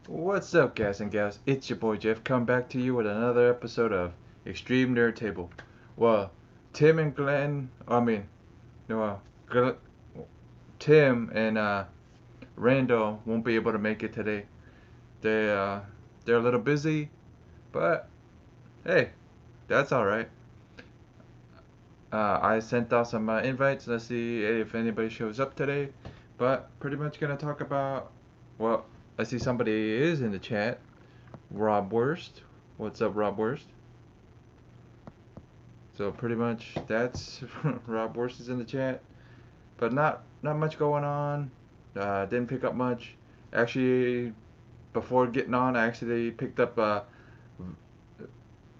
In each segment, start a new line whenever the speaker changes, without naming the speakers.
What's up, guys and gals? It's your boy Jeff, come back to you with another episode of Extreme Nerd Table. Well, Tim and Glenn, no, Gl- Tim and Randall won't be able to make it today. They they're a little busy, but hey, that's all right. I sent out some invites. Let's see if anybody shows up today. But pretty much gonna talk about. Well, I see somebody is in the chat. Rob Worst. What's up, Rob Worst? So pretty much that's Rob Worst is in the chat, but not much going on. Didn't pick up much. Actually, before getting on, I actually picked up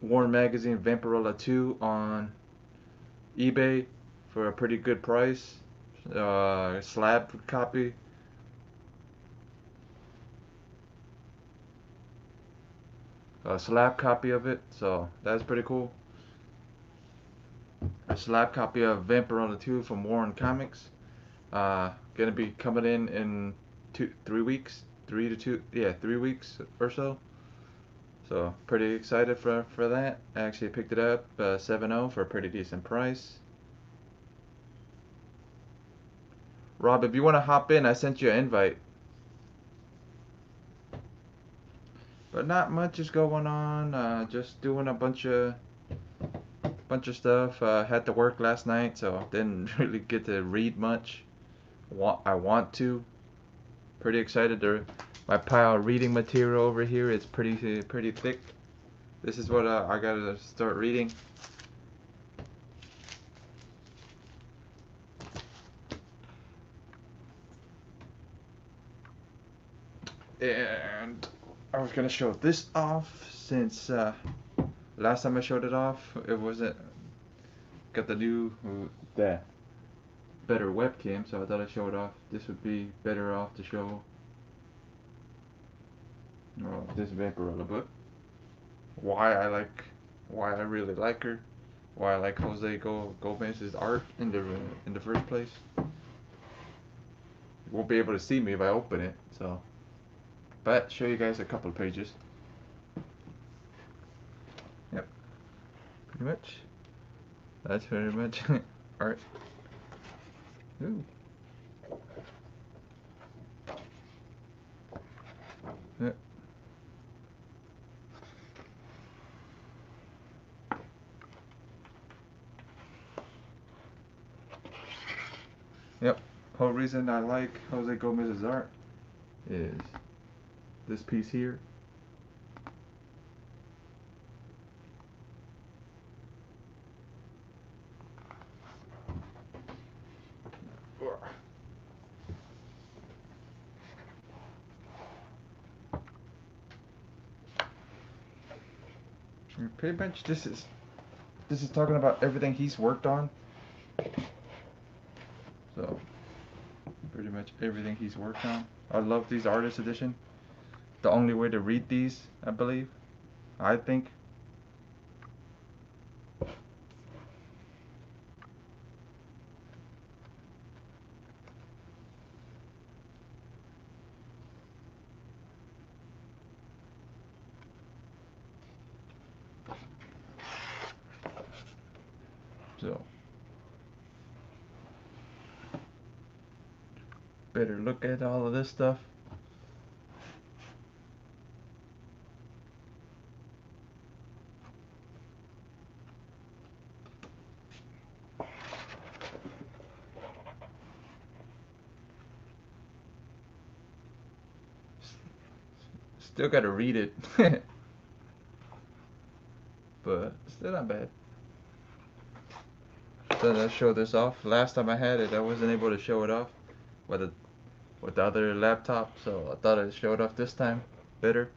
Warren Magazine Vampirella 2 on eBay for a pretty good price. Slab copy. A slab copy of it, so that's pretty cool. A slab copy of Vampirella 2 from Warren Comics. Gonna be coming in 3 weeks, 3 weeks or so. So pretty excited for that. I actually picked it up 7.0 for a pretty decent price. Rob, if you want to hop in, I sent you an invite. But not much is going on. Just doing a bunch of stuff. Had to work last night, so didn't really get to read much. I want to. Pretty excited to. My pile of reading material over here is pretty thick. This is what I gotta start reading. And I was gonna show this off since last time I showed it off, it wasn't got the new the better webcam, so I thought I'd show it off. This would be better off to show this Vampirella book. Why I really like her, why I like Jose Gomez's art in the first place. You won't be able to see me if I open it, so. But show you guys a couple of pages. Yep, pretty much. That's very much art. Ooh. Yep. Yep. Whole reason I like Jose Gomez's art is this piece here. Pretty much this is talking about everything he's worked on. So pretty much everything he's worked on. I love these artist edition. The only way to read these, I believe. I think. So better look at all of this stuff. Still gotta read it. But still not bad. So let's show this off. Last time I had it, I wasn't able to show it off with the other laptop, so I thought I'd show it off this time better.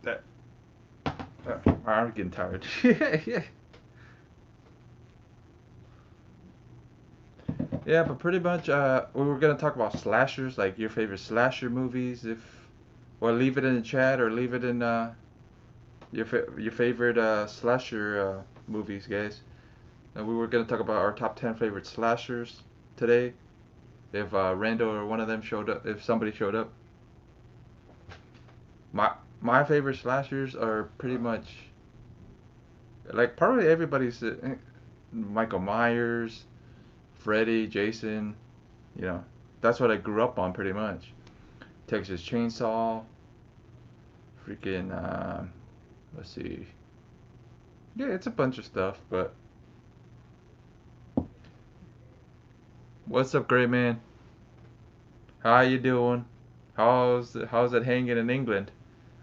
That my arm's getting tired. Yeah. Yeah, but pretty much, we were gonna talk about slashers, like your favorite slasher movies, if, or leave it in the chat, or leave it in your favorite slasher movies, guys. And we were gonna talk about our top 10 favorite slashers today. If Randall or one of them showed up, if somebody showed up, my my favorite slashers are pretty much like probably everybody's Michael Myers, Freddy, Jason. You know, that's what I grew up on pretty much. Texas Chainsaw, freaking, let's see. Yeah, it's a bunch of stuff, but what's up, great man? How you doing? How's it hanging in England?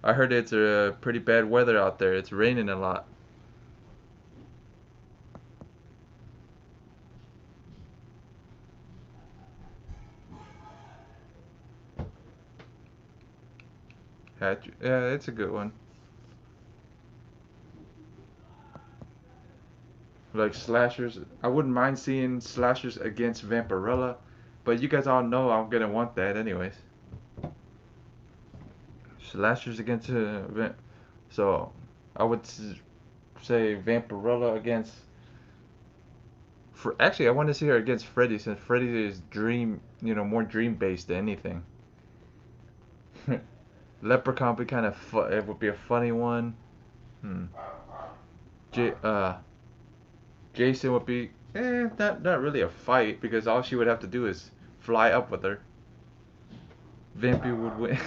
I heard it's pretty bad weather out there. It's raining a lot. Yeah, it's a good one. Like slashers, I wouldn't mind seeing slashers against Vampirella, but you guys all know I'm gonna want that anyways. Slashers against so I would say Vampirella against. For actually, I want to see her against Freddy since Freddy is more dream based than anything. Leprechaun would be kind of it would be a funny one. Hmm. J Jason would be not really a fight because all she would have to do is fly up with her. Vampy would win.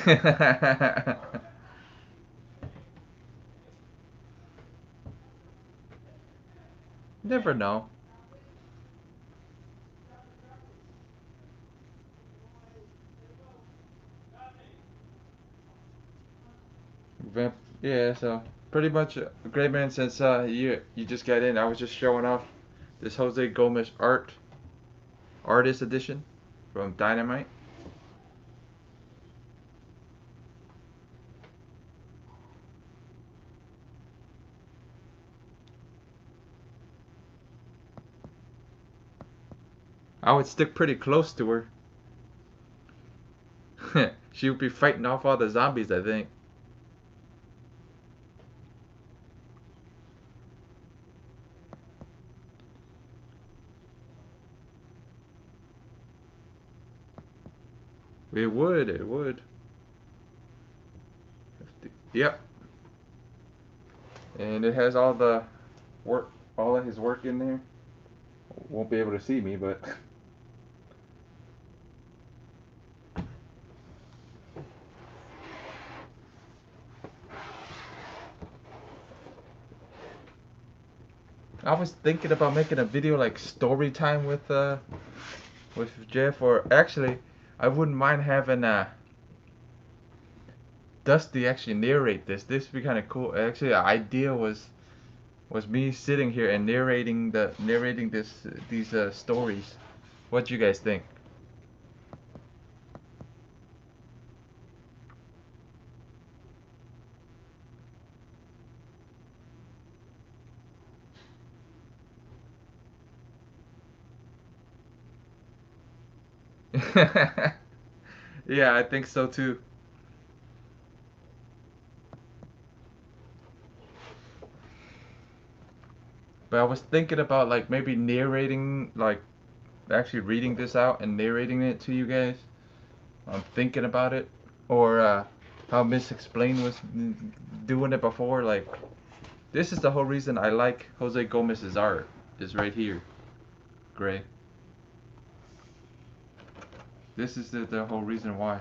Never know. Vamp. Yeah. So pretty much, great man. Since you just got in, I was just showing off this Jose Gomez artist edition from Dynamite. I would stick pretty close to her. She would be fighting off all the zombies, I think. It would. It would. Yep. And it has all the work, all of his work in there. Won't be able to see me, but I was thinking about making a video like story time with Jeff, or actually, I wouldn't mind having Dusty actually narrate this. This would be kind of cool. Actually, the idea was me sitting here and narrating these stories. What do you guys think? Yeah, I think so too. But I was thinking about like maybe narrating, like actually reading this out and narrating it to you guys. I'm thinking about it, or how Miss Explain was doing it before. Like this is the whole reason I like Jose Gomez's art. Is right here, Gray. This is the whole reason why.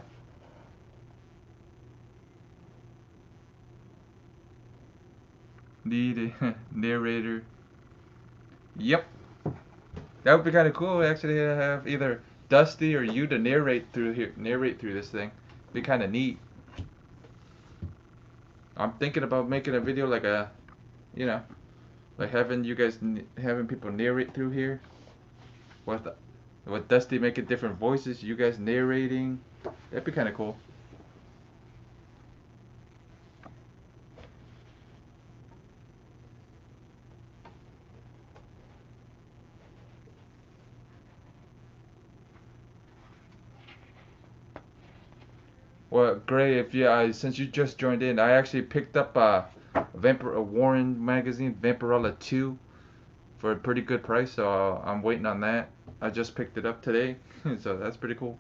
Need a narrator. Yep. That would be kind of cool actually to have either Dusty or you to narrate through this thing. Be kind of neat. I'm thinking about making a video like you know, like having people narrate through here. With with Dusty making different voices, you guys narrating. That'd be kind of cool. Well, Gray, if you since you just joined in, I actually picked up a Warren magazine, Vampirella 2, for a pretty good price. So I'm waiting on that. I just picked it up today, so that's pretty cool.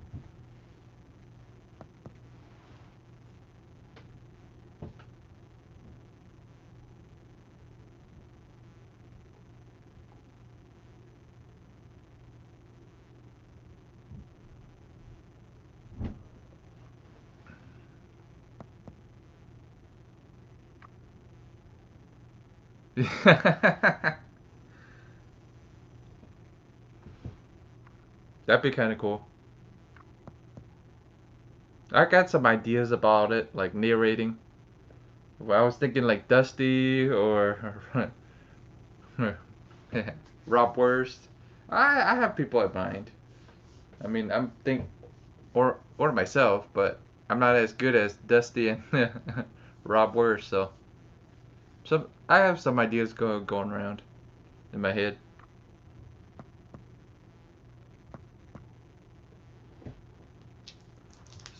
That'd be kind of cool. I got some ideas about it, like narrating. Well, I was thinking like Dusty or Rob Worst. I have people in mind. I mean, I'm think or myself, but I'm not as good as Dusty and Rob Worst. So I have some ideas going around in my head.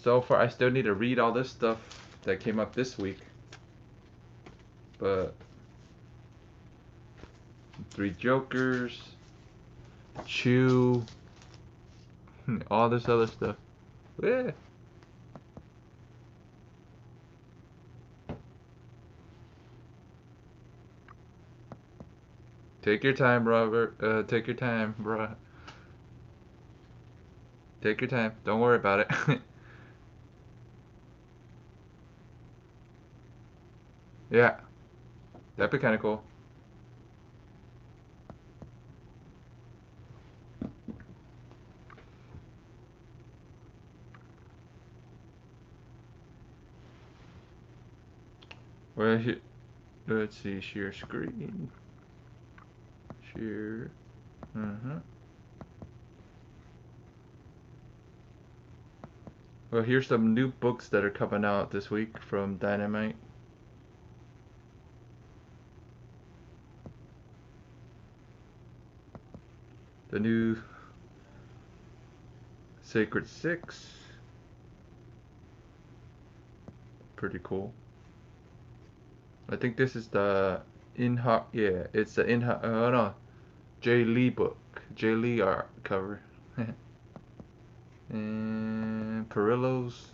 So far, I still need to read all this stuff that came up this week, but Three Jokers, Chew, all this other stuff. Yeah. Take your time, Robert. Take your time, bruh. Take your time. Don't worry about it. Yeah, that'd be kind of cool. Well, let's see. Share screen. Share. Well, here's some new books that are coming out this week from Dynamite. The new Sacred Six. Pretty cool. I think this is the yeah, it's the oh no, Jay Lee book. Jay Lee art cover. And Perillo's.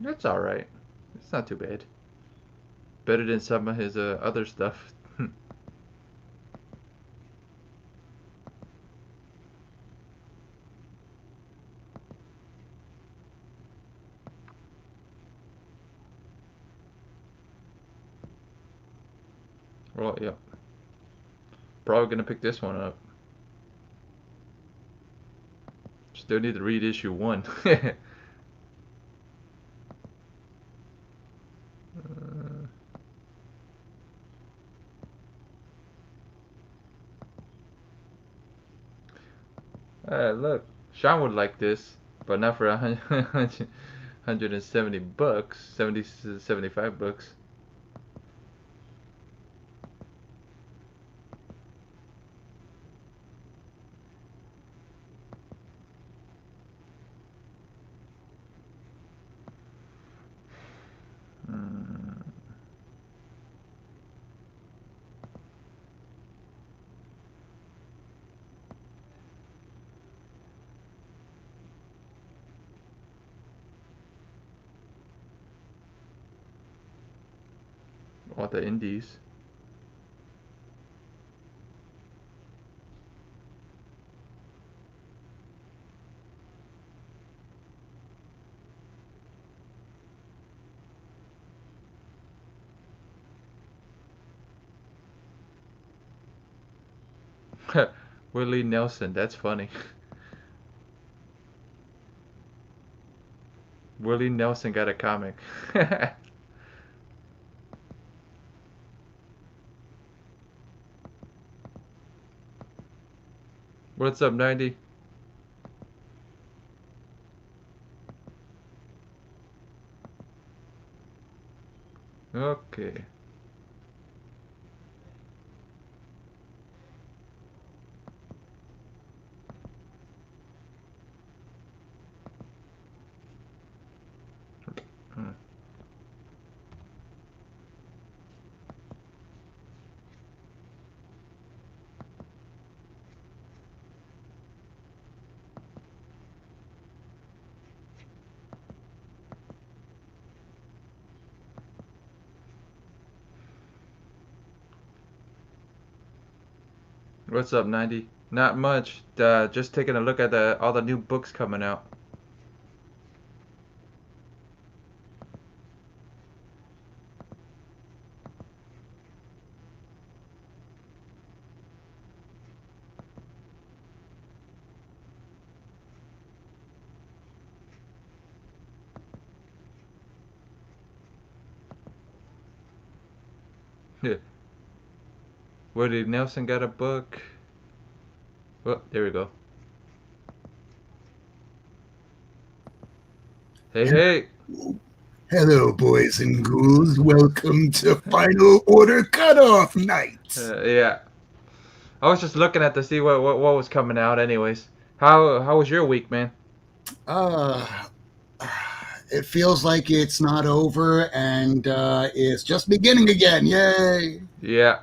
That's alright. It's not too bad. Better than some of his other stuff. Well, yeah. Probably gonna pick this one up. Still need to read issue 1. Look, Sean would like this, but not for 170 bucks, 75 bucks. All the indies. Willie Nelson, that's funny. Willie Nelson got a comic. What's up, 90? Okay. What's up, 90? Not much. Just taking a look at all the new books coming out. Yeah. Woody Nelson got a book. Oh, there we go. Hey, hey.
Hello, boys and ghouls. Welcome to Final Order Cutoff Night.
Yeah. I was just looking at to see what was coming out, anyways. How was your week, man?
Uh, it feels like it's not over and it's just beginning again. Yay!
Yeah.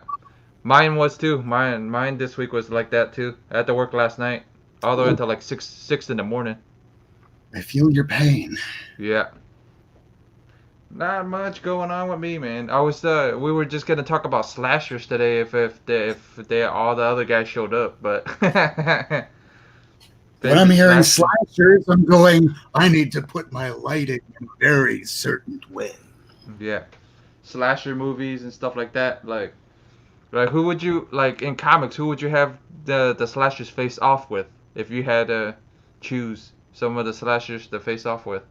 Mine was too. Mine this week was like that too. I had to work last night, all the way
Oh,
until like six in the morning.
I feel your pain.
Yeah. Not much going on with me, man. We were just gonna talk about slashers today if all the other guys showed up, but
When I'm
favorite
hearing
slasher.
slashers, I'm going, I need to put my lighting in a very certain way.
Yeah. Slasher movies and stuff like that. Like who would you like in comics, who would you have the slashers face off with if you had to choose some of the slashers to face off with?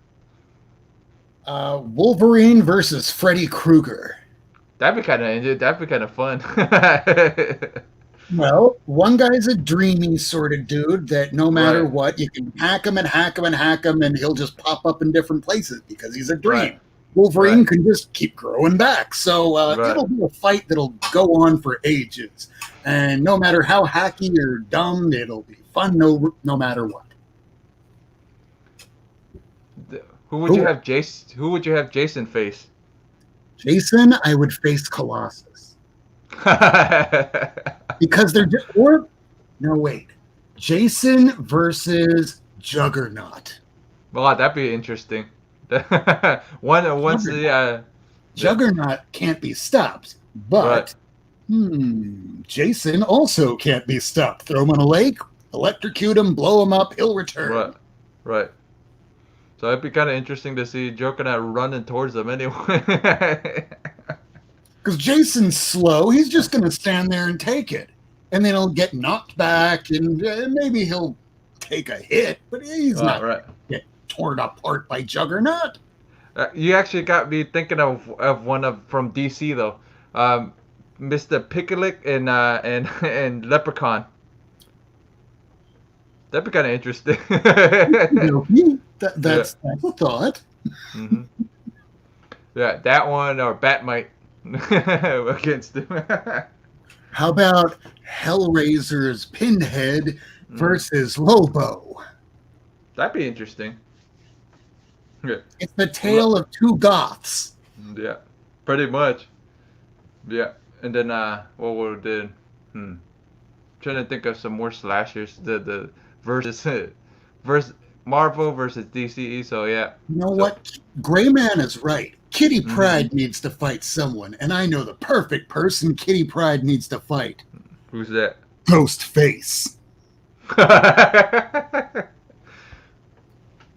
Wolverine versus Freddy Krueger.
That'd be kind of fun.
Well, one guy's a dreamy sort of dude that no matter
Right,
what, you can hack him and hack him and hack him, and he'll just pop up in different places because he's a
right,
dream.
right,
Wolverine can just keep growing back. So
right.
it'll be a fight that'll go on for ages. And no matter how hacky or dumb, it'll be fun no matter what.
Who would you
Who?
have Jason? Who would you have Jason face?
Jason, I would face Colossus. Because they're just, or, no, wait. Jason versus Juggernaut.
Well, that'd be interesting. Once the
Juggernaut can't be stopped,
right,
but Jason also can't be stopped. Throw him in a lake, electrocute him, blow him up, he'll
right,
return.
right. So it'd be kind of interesting to see Joker not running towards them anyway.
Because Jason's slow, he's just going to stand there and take it. And then he'll get knocked back, and maybe he'll take a hit, but he's not
Right.
going to get torn apart by Juggernaut.
You actually got me thinking of one from DC though, Mr. Picklick and Leprechaun. That'd be kind of interesting. Yeah.
That's a thought.
hmm Yeah, that one or Batmite against him.
How about Hellraiser's Pinhead versus Lobo?
That'd be interesting. Yeah.
It's the tale of two goths.
Yeah, pretty much. Yeah, and then what would did? Trying to think of some more slashers. The versus versus Marvel versus DCE. So yeah.
You know
So
what? Greyman is right. Kitty
hmm
Pryde needs to fight someone, and I know the perfect person Kitty Pryde needs to fight.
who's that?
Ghostface.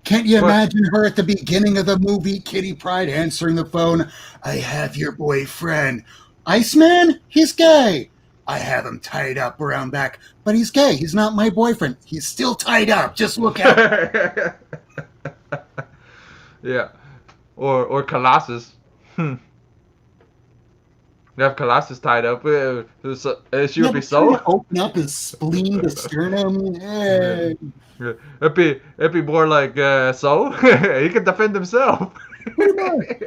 Can't you
What?
imagine her at the beginning of the movie, Kitty Pryde answering the phone? I have your boyfriend. Iceman? He's gay. I have him tied up around back, but he's gay. He's not my boyfriend. He's still tied up. Just look out.
Yeah, or Colossus. You have Colossus tied up. She would be so.
Open up his spleen to sternum.
Yeah. Yeah. It'd be more like so he can defend himself.
Pretty much.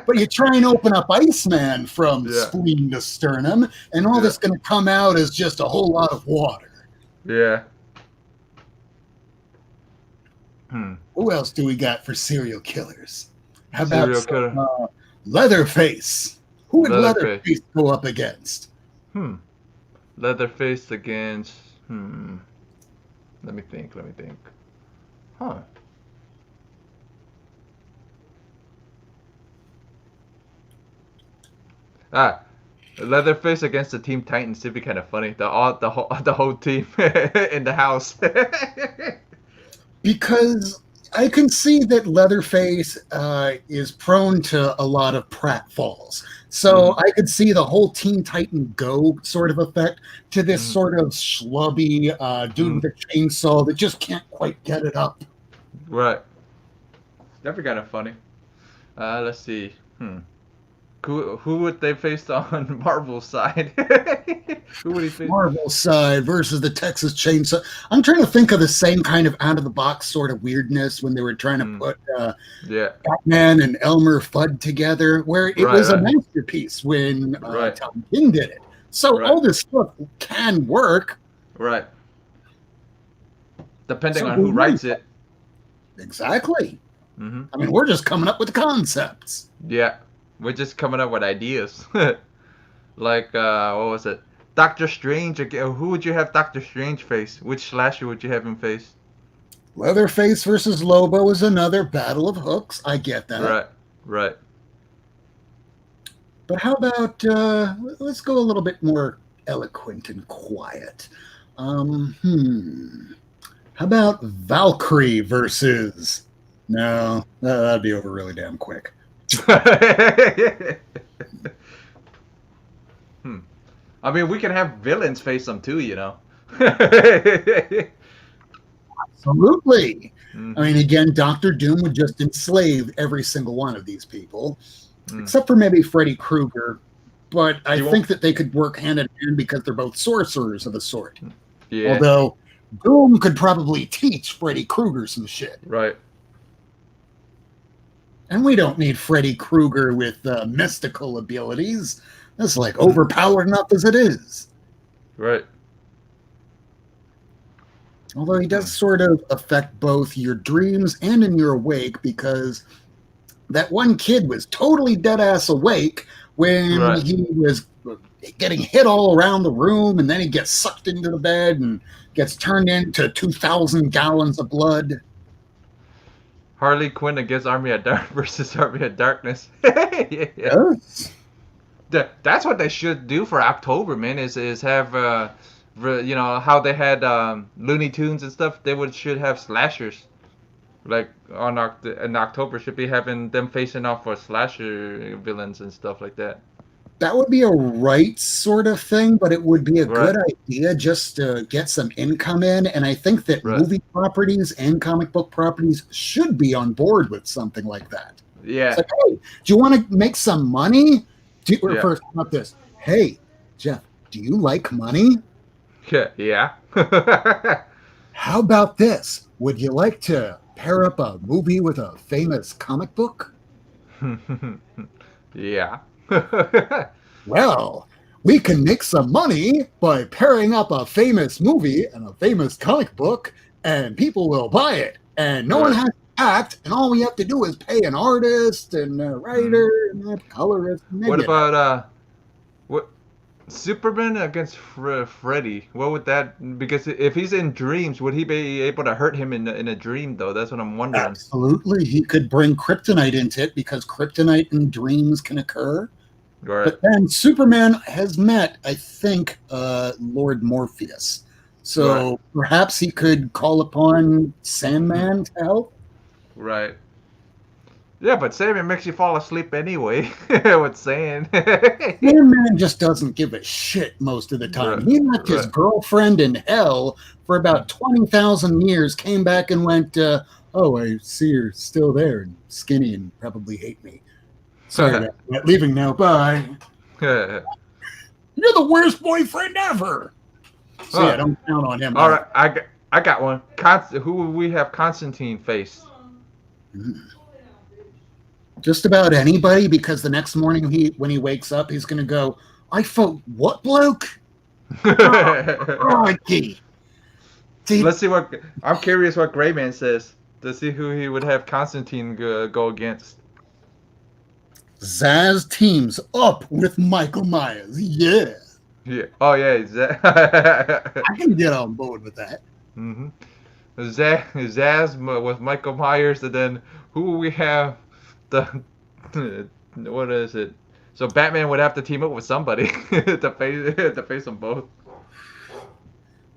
But you try and open up Iceman from
Yeah.
spleen to sternum, and all
Yeah.
that's going to come out is just a whole lot of water.
Yeah.
Who else do we got for serial killers? How about
Serial killer.
Leatherface? Who would
Leatherface.
Leatherface go up against?
Leatherface against. Let me think. Huh. Ah, Leatherface against the Team Titans would be kind of funny. The whole team in the house.
Because I can see that Leatherface is prone to a lot of pratfalls. So I could see the whole Teen Titan Go sort of effect to this sort of schlubby dude with a chainsaw that just can't quite get it up.
Right. That'd be kind of funny. Let's see. Who would they face on Marvel's side? Who would he face?
Marvel side versus the Texas Chainsaw. I'm trying to think of the same kind of out of the box sort of weirdness when they were trying to put Batman and Elmer Fudd together, where it was a masterpiece when Tom King did it. So all this stuff can work.
Right. Depending on who writes it.
Exactly. I mean, we're just coming up with concepts.
Yeah. We're just coming up with ideas. Like, what was it? Doctor Strange. Who would you have Doctor Strange face? Which slasher would you have him face?
Leatherface versus Lobo is another battle of hooks. I get that.
Right.
But how about, let's go a little bit more eloquent and quiet. How about Valkyrie versus... No, that'd be over really damn quick.
I mean, we can have villains face them too, you know.
Absolutely. I mean, again, Dr. Doom would just enslave every single one of these people, except for maybe Freddy Krueger. But I think that they could work hand in hand because they're both sorcerers of a sort.
Yeah.
Although Doom could probably teach Freddy Krueger some shit.
Right.
And we don't need Freddy Krueger with mystical abilities. That's like overpowered enough as it is.
Right.
Although he does sort of affect both your dreams and in your awake, because that one kid was totally dead-ass awake when he was getting hit all around the room, and then he gets sucked into the bed and gets turned into 2,000 gallons of blood.
Harley Quinn against Army of Dark versus Army of Darkness.
Yes.
That's what they should do for October, man. Is have you know how they had Looney Tunes and stuff. They should have slashers, like in October should be having them facing off for slasher villains and stuff like that.
That would be a right sort of thing, but it would be a good idea just to get some income in. And I think that movie properties and comic book properties should be on board with something like that.
Yeah.
It's like, hey, do you want to make some money? First, how about this? Hey, Jeff, do you like money?
Yeah.
How about this? Would you like to pair up a movie with a famous comic book?
Yeah.
Well, we can make some money by pairing up a famous movie and a famous comic book, and people will buy it. And no one has to act, and all we have to do is pay an artist and a writer and a colorist.
What about Superman against Freddy? What would that? Because if he's in dreams, would he be able to hurt him in a dream though? That's what I'm wondering.
Absolutely, he could bring kryptonite into it because kryptonite in dreams can occur.
Right.
But then Superman has met, I think, Lord Morpheus. So perhaps he could call upon Sandman to help.
Right. Yeah, but Sandman makes you fall asleep anyway. What's saying?
Sandman just doesn't give a shit most of the time. He left his girlfriend in hell for about 20,000 years, came back and went, oh, I see you're still there and skinny and probably hate me. Sorry about that. Leaving now. Bye. You're the worst boyfriend ever. So yeah, don't count on him.
All right, I got one. Who would we have Constantine face?
Just about anybody, because the next morning when he wakes up, he's going to go, I fought what bloke? Crikey.
Let's see what... I'm curious what Greyman says. To see who he would have Constantine go against.
Zaz teams up with Michael Myers. Yeah.
Yeah. Oh, yeah.
I can get on board with that.
Mm-hmm. Zaz with Michael Myers, and then who will we have? What is it? So Batman would have to team up with somebody to face them both.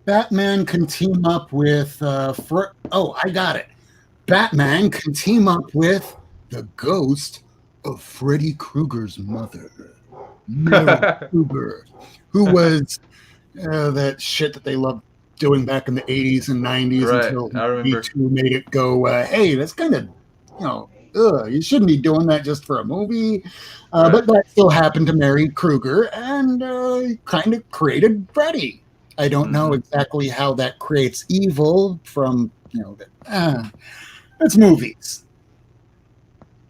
Batman can team up with. I got it. Batman can team up with the ghost of Freddy Krueger's mother, Mary Krueger, who was that shit that they loved doing back in the 80s and 90s
Right,
until
I remember.
Me2 made it go, hey, that's kind of, you shouldn't be doing that just for a movie.
Right.
But that still happened to Mary Krueger and kind of created Freddy. I don't know exactly how that creates evil from, it's movies.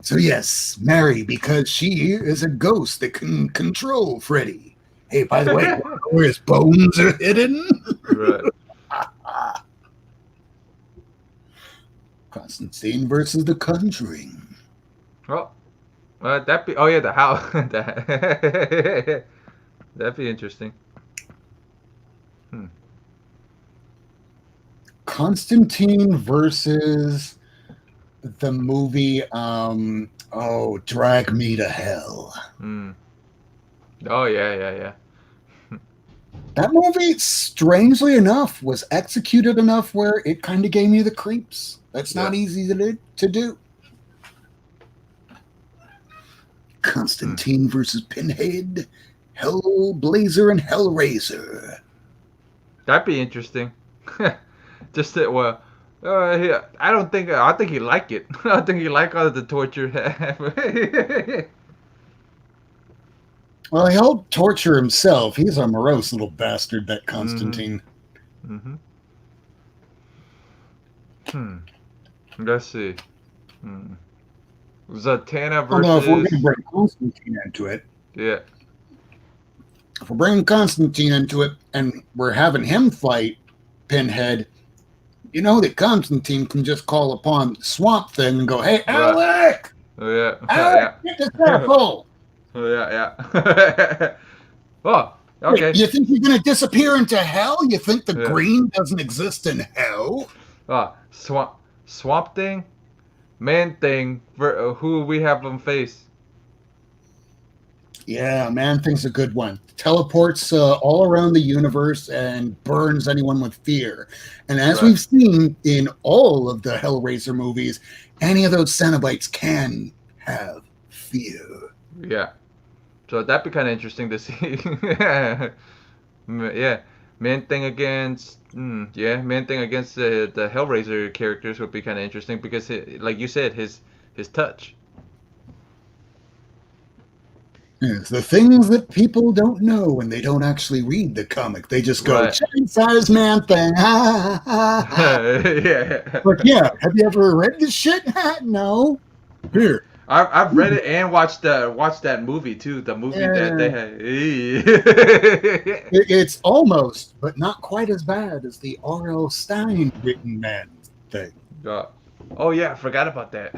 So yes, Mary, because she is a ghost that can control Freddy. Hey, by the way, where his bones are hidden?
Right.
Constantine versus The Conjuring.
Oh, that'd be. Oh yeah, the house. That'd be interesting.
Constantine versus the movie. Drag Me to Hell.
Oh yeah.
That movie, strangely enough, was executed enough where it kind of gave me the creeps. That's not easy to do. Constantine versus Pinhead, Hellblazer and Hellraiser.
That'd be interesting. Just that. Well, I think he like it. I think he like all the torture.
Well, he'll torture himself. He's a morose little bastard, that Constantine.
Let's see. Zatanna versus.
Although if we're going to bring Constantine into it, if we're bringing Constantine into it and we're having him fight Pinhead, you know that Constantine can just call upon Swamp Thing and go, "Hey, Alec! Alec, get this apple!"
Oh, okay.
You think you're going to disappear into hell? You think the green doesn't exist in hell?
Swamp Thing, Man Thing. Who we have them face?
Yeah, Man Thing's a good one. Teleports all around the universe and burns anyone with fear. And as we've seen in all of the Hellraiser movies, any of those Cenobites can have fear.
Yeah. So that'd be kind of interesting to see. Yeah. Man Thing against Man Thing against the Hellraiser characters would be kind of interesting because, like you said, his touch.
Yes, the things that people don't know when they don't actually read the comic. They just go, Chainsaws Man Thing.
Yeah.
But yeah, have you ever read this shit? No. Here.
I've read it and watched that movie too. The movie that they had.
It's almost, but not quite as bad as the R.L. Stein written Man Thing.
Oh yeah, I forgot about that.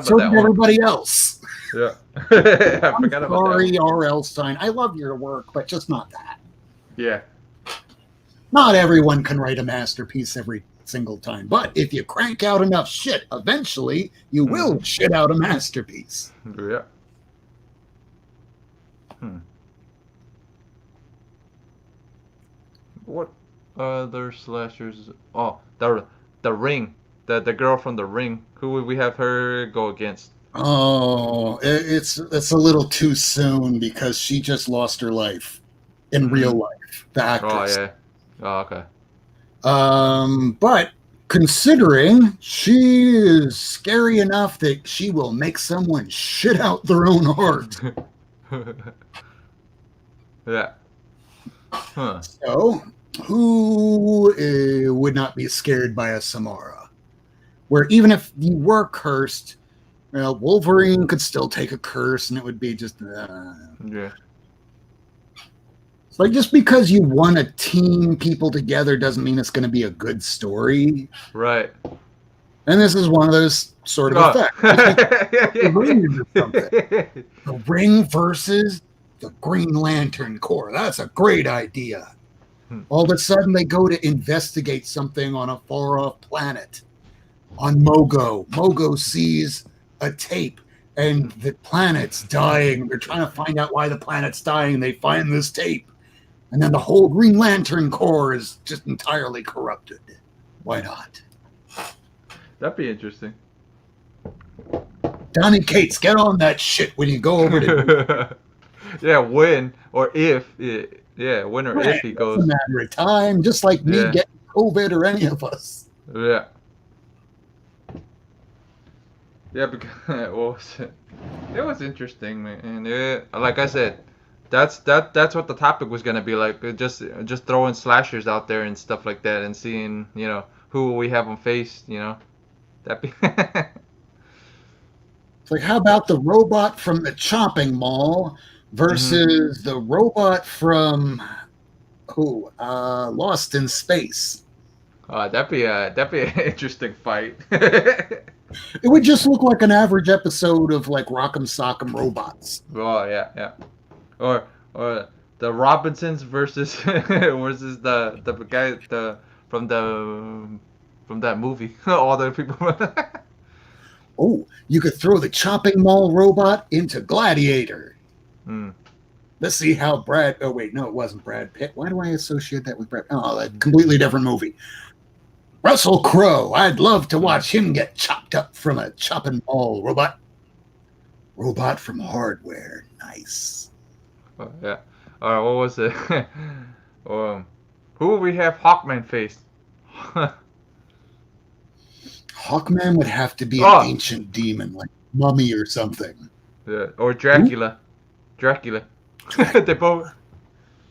So did everybody else.
Yeah. I forgot about that.
Sorry, R.L. Stein. I love your work, but just not that.
Yeah.
Not everyone can write a masterpiece every single time, but if you crank out enough shit, eventually you will shit out a masterpiece.
Yeah. What other slashers? Oh, the Ring. The girl from The Ring. Who would we have her go against?
Oh, it's a little too soon because she just lost her life in real life. The actress.
Oh yeah. Oh okay.
But considering she is scary enough that she will make someone shit out their own heart.
Yeah. Huh.
So, who would not be scared by a Samara? Where even if you were cursed, Wolverine could still take a curse and it would be just...
Yeah.
It's like just because you want to team people together doesn't mean it's going to be a good story.
Right.
And this is one of those sort of effects. The Ring versus the Green Lantern Corps. That's a great idea. All of a sudden they go to investigate something on a far-off planet. On Mogo. Mogo sees a tape and the planet's dying. They're trying to find out why the planet's dying. They find this tape, and then the whole Green Lantern Corps is just entirely corrupted. Why not?
That'd be interesting.
Donny Cates, get on that shit when you go over to.
Yeah, when or if. Yeah, when or if he goes.
It's a matter of time, just like me getting COVID or any of us.
Yeah. Yeah, because what was it? It was interesting, man. And like I said, that's what the topic was gonna be like. Just throwing slashers out there and stuff like that, and seeing who we have them face. That be.
It's like, how about the robot from the chopping mall versus the robot from Lost in Space?
That'd be an interesting fight.
It would just look like an average episode of like Rock'em Sock'em Robots.
Oh yeah. Or the Robinsons versus the guy from that movie. All the people.
Oh, you could throw the chopping mall robot into Gladiator. Let's see how oh wait, no, it wasn't Brad Pitt. Why do I associate that with Brad? Oh, a completely different movie. Russell Crowe. I'd love to watch him get chopped up from a chopping mall robot. Robot from Hardware. Nice.
Oh, yeah. All right, what was it? Who would we have Hawkman face?
Hawkman would have to be an ancient demon, like Mummy or something.
Yeah, or Dracula. Dracula.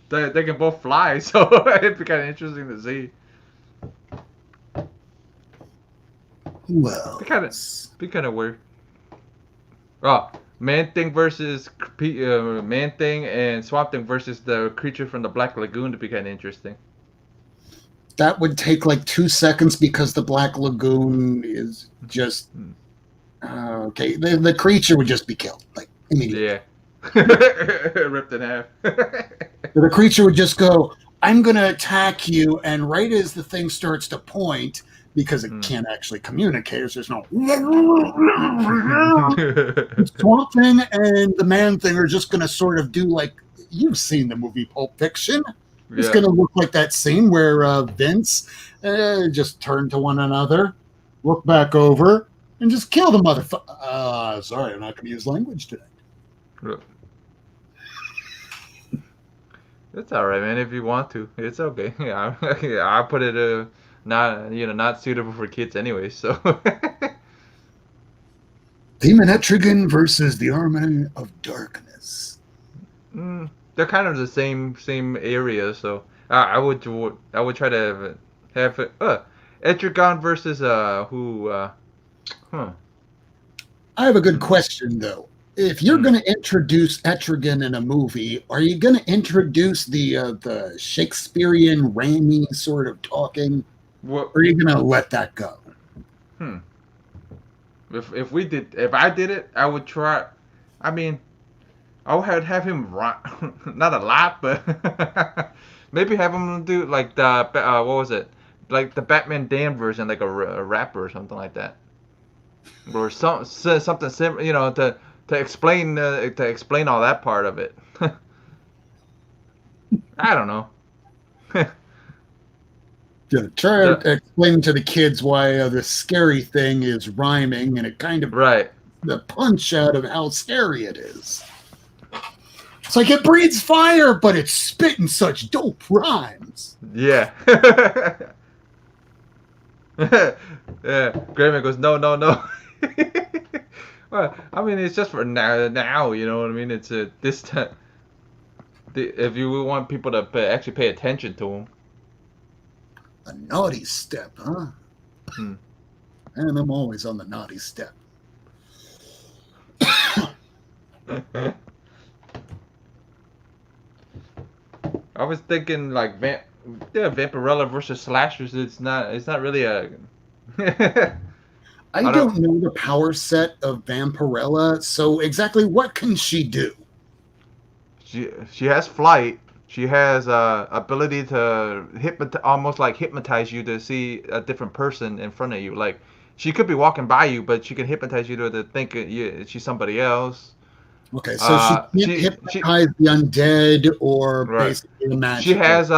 they can both fly, so it'd be kind of interesting to see.
Well,
be kind of weird. Oh, Man-Thing versus Man-Thing and Swamp-Thing versus the creature from the Black Lagoon to be kind of interesting.
That would take like 2 seconds because the Black Lagoon is just okay. The creature would just be killed like immediately.
Yeah, ripped in half.
The creature would just go, "I'm going to attack you," and right as the thing starts to point, because it can't actually communicate, there's no Swamp Thing and the Man Thing are just going to sort of do like you've seen the movie Pulp Fiction. It's going to look like that scene where Vince just turn to one another, look back over, and just kill the motherfucker. Sorry, I'm not going to use language today.
It's all right, man. If you want to, it's okay. Yeah, I put it not suitable for kids anyway. So.
Demon Etrigan versus the Army of Darkness.
They're kind of the same area, so I would try to have Etrigan versus who.
I have a good question though. If you're going to introduce Etrigan in a movie, are you going to introduce the Shakespearean Raimi sort of talking, or are you going to let that go?
If I did it, I would try. I mean, I would have him not a lot, but maybe have him do like the what was it? Like the Batman Dan version, like a rapper or something like that, or something similar, to explain all that part of it. I don't know.
Try to explain to the kids why the scary thing is rhyming, and it kind of the punch out of how scary it is. It's like it breathes fire, but it's spitting such dope rhymes.
Yeah. Yeah. Grayman goes, no. Well, I mean, it's just for now, you know what I mean? It's this time. If you want people to actually pay attention to him.
A naughty step, huh? And I'm always on the naughty step.
I was thinking like Vampirella versus slashers. It's not really a.
I don't know the power set of Vampirella, so exactly what can she do?
She has flight. She has ability to almost like hypnotize you to see a different person in front of you. Like she could be walking by you, but she can hypnotize you to think she's somebody else.
Okay, so she can't
She
hypnotize the undead or
right.
basically the
She
magical.
has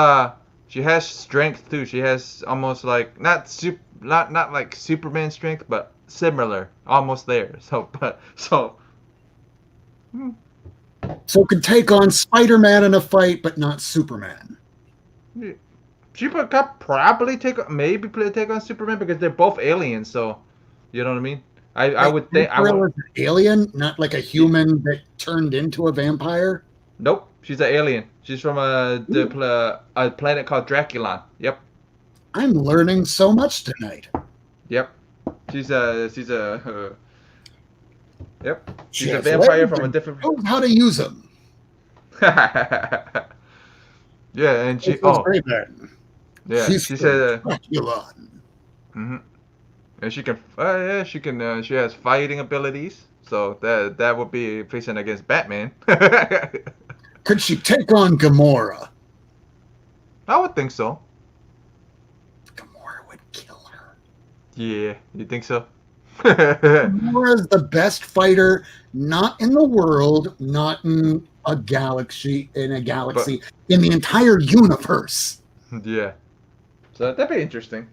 she has strength too. She has almost like not like Superman strength, but similar, almost there. Hmm,
So could take on Spider-Man in a fight, but not Superman.
she could probably take on Superman because they're both aliens. So you know what I mean. I
Wait,
would think I would.
Vampirella is an alien, not like a human that turned into a vampire?
Nope, she's an alien. She's from
Ooh,
a planet called Draculon. Yep,
I'm learning so much tonight.
yep. She's a yep.
She
She's a
has
vampire
legs
from a
and
different.
knows how to use them.
Yeah, and
This was great then.
yeah,
She's
she
from
said,
Dracula.
hmm and she can, she has fighting abilities, so that would be facing against Batman. I
Could she take on Gamora?
would think so.
Gamora would kill her.
Yeah, you think so?
Gamora's the best fighter, not in the world, not in a galaxy,
But
in the entire universe.
yeah, so that'd be interesting.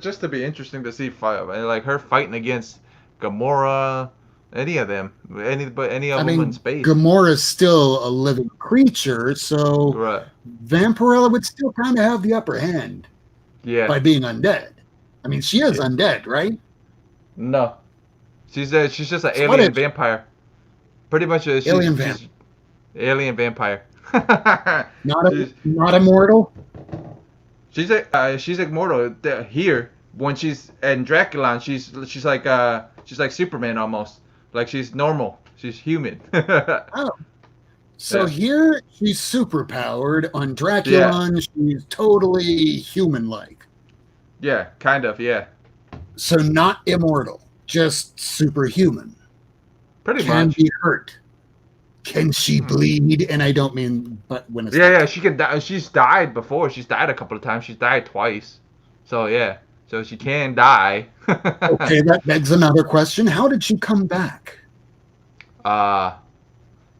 Just to be interesting to see fight like her fighting against Gamora, any of them, any
I
of them in
mean,
space.
Gamora's still a living creature, so
Right.
Vampirella would still kind of have the upper hand
Yeah.
by being undead. I mean, she is
Yeah.
undead, right?
No. She's just an
So what
alien
is
vampire. Pretty much,
alien vamp?
she's alien vampire. she's
Not immortal.
she's immortal here. When she's in Draculon, she's like Superman almost. Like she's normal. She's human.
Oh, so
Yeah.
here she's super powered. On
Yeah.
Draculon, she's totally human-like.
Yeah. Kind of. Yeah.
So not immortal, just superhuman.
Pretty
Can
much.
be hurt. Can she
Hmm.
bleed? And I don't mean, but when it's
Yeah.
like,
Yeah. She can die. She's died before. She's died a couple of times. She's died twice. So yeah. So she can die.
okay, that begs another question. How did she come back?
uh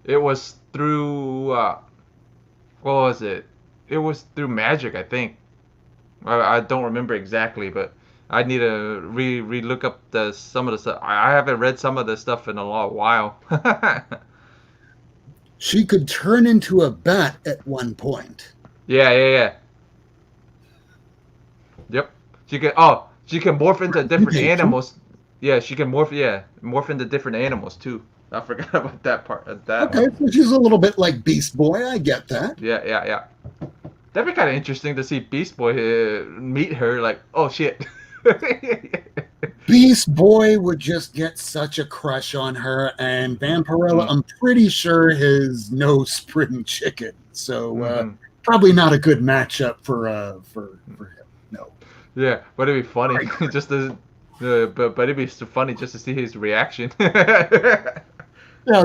it was through what was it? It was through magic, I think. I don't remember exactly, but I need to re look up the some of the stuff. I haven't read some of the stuff in a long while.
She could turn into a bat at one point.
Yeah, yeah, yeah. Yep. She can morph into different
Mutation.
animals. Yeah, she can morph into different animals too. I forgot about that part of that
Okay,
one.
so she's a little bit like Beast Boy. I get that.
Yeah, yeah, yeah. That'd be kind of interesting to see Beast Boy meet her. Like, oh shit.
Beast Boy would just get such a crush on her, and Vampirella,
Mm,
I'm pretty sure, has no spring chicken. So
mm-hmm.
probably not a good matchup for him. No.
Yeah, but it'd be funny
Right.
just to, but it'd be so funny just to see his reaction. Yeah,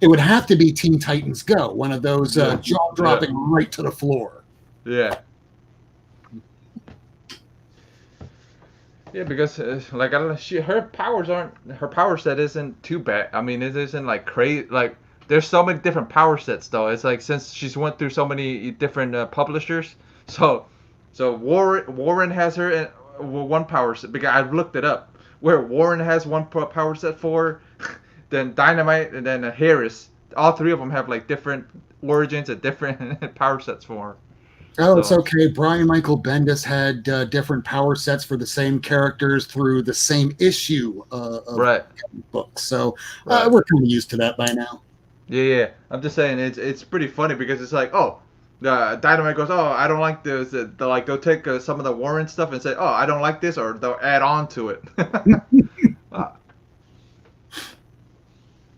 It would have to be Teen Titans Go, one of those jaw
yeah,
dropping right to the floor.
yeah. Yeah, because like I don't know, her power set isn't too bad. I mean, it isn't like crazy. Like there's so many different power sets though. It's like since she's went through so many different publishers, so Warren has her in one power set because I looked it up. Where Warren has one power set for, then Dynamite and then Harris. All three of them have like different origins and different power sets for her.
Oh, it's
So
okay. Brian Michael Bendis had different power sets for the same characters through the same issue of
right,
books. So
right.
we're kind of used to that by now.
Yeah, yeah. I'm just saying it's pretty funny because it's like, oh, Dynamite goes, oh, I don't like this. Like they'll take some of the Warren stuff and say, oh, I don't like this, or they'll add on to it. uh,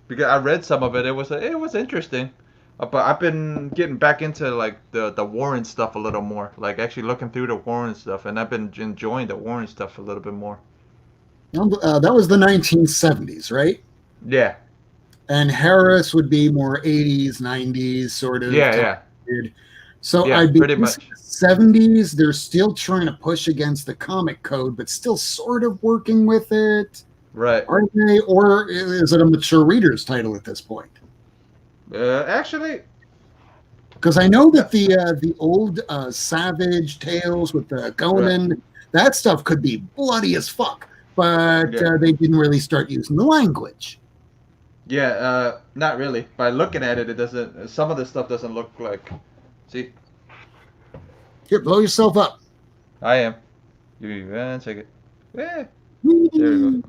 because I read some of it, it was interesting. But I've been getting back into like the Warren stuff a little more, like actually looking through the Warren stuff, and I've been enjoying the Warren stuff a little bit more.
That was the 1970s, right?
Yeah,
And Harris would be more 80s, 90s sort of
yeah,
time
yeah,
period. So
Yeah,
I'd be
pretty
guessing
much.
the 70s, they're still trying to push against the comic code, but still sort of working with it.
Right.
Are they, or is it a mature reader's title at this point?
Actually,
Because I know
no.
that the old Savage tales with the
Right.
Conan, that stuff could be bloody as fuck, but
Yeah.
they didn't really start using the language.
Yeah. Not really. By looking at it, it doesn't. Some of the stuff doesn't look like. See,
Here, blow yourself up.
I am. Give me 1 second. Eh, there we go.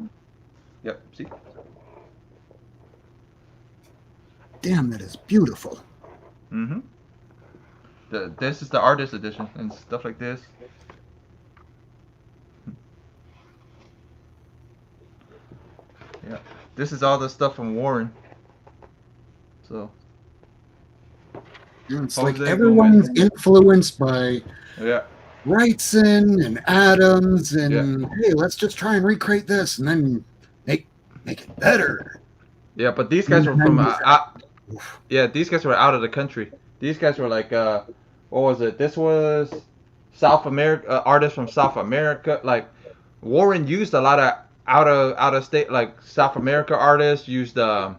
Yep. See.
Damn, that is beautiful.
Mm-hmm. This is the artist edition and stuff like this. Yeah. This is all the stuff from Warren. So.
It's
Jose
like everyone's
Gomez.
influenced by
Yeah.
Wrightson and Adams,
Yeah.
and hey, let's just try and recreate this, and then make it better.
Yeah, but these guys
And
were
then
from
you
yeah, these guys were out of the country. These guys were like what was it? This was South America artists from South America. Like Warren used a lot of out of state like South America artists used what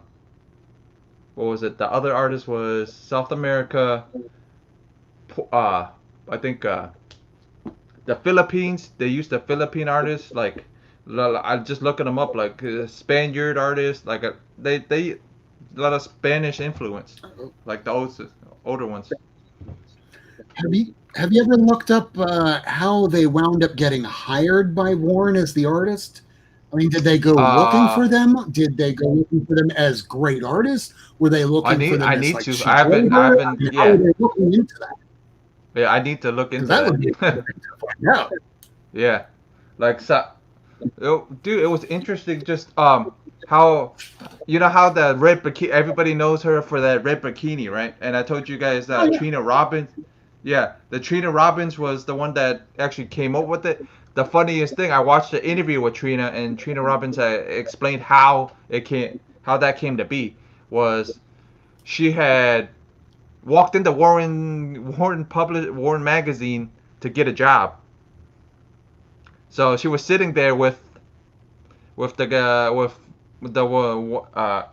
was it? The other artist was South America I think the Philippines. They used the Philippine artists like I just looking them up like Spaniard artists like they a lot of Spanish influence like the older ones.
have you ever looked up how they wound up getting hired by Warren as the artist? I mean, did they go looking
Uh
for them? Did they go looking for them as great artists? Were they looking for them
I
as
need
like
to.
cheap
I
labor? I
haven't.
mean, how were
Yeah,
they looking into that?
yeah. I need to look
Because
into
that would be
that.
interesting to find out.
Yeah, like so, dude, it was interesting. Just how you know how the red bikini. Everybody knows her for that red bikini, right? And I told you guys
Oh
that
yeah.
Trina Robbins. Yeah, the Trina Robbins was the one that actually came up with it. The funniest thing, I watched the interview with Trina, and Trina Robbins explained how that came to be. Was she had walked into Warren magazine to get a job. So she was sitting there with the guy with the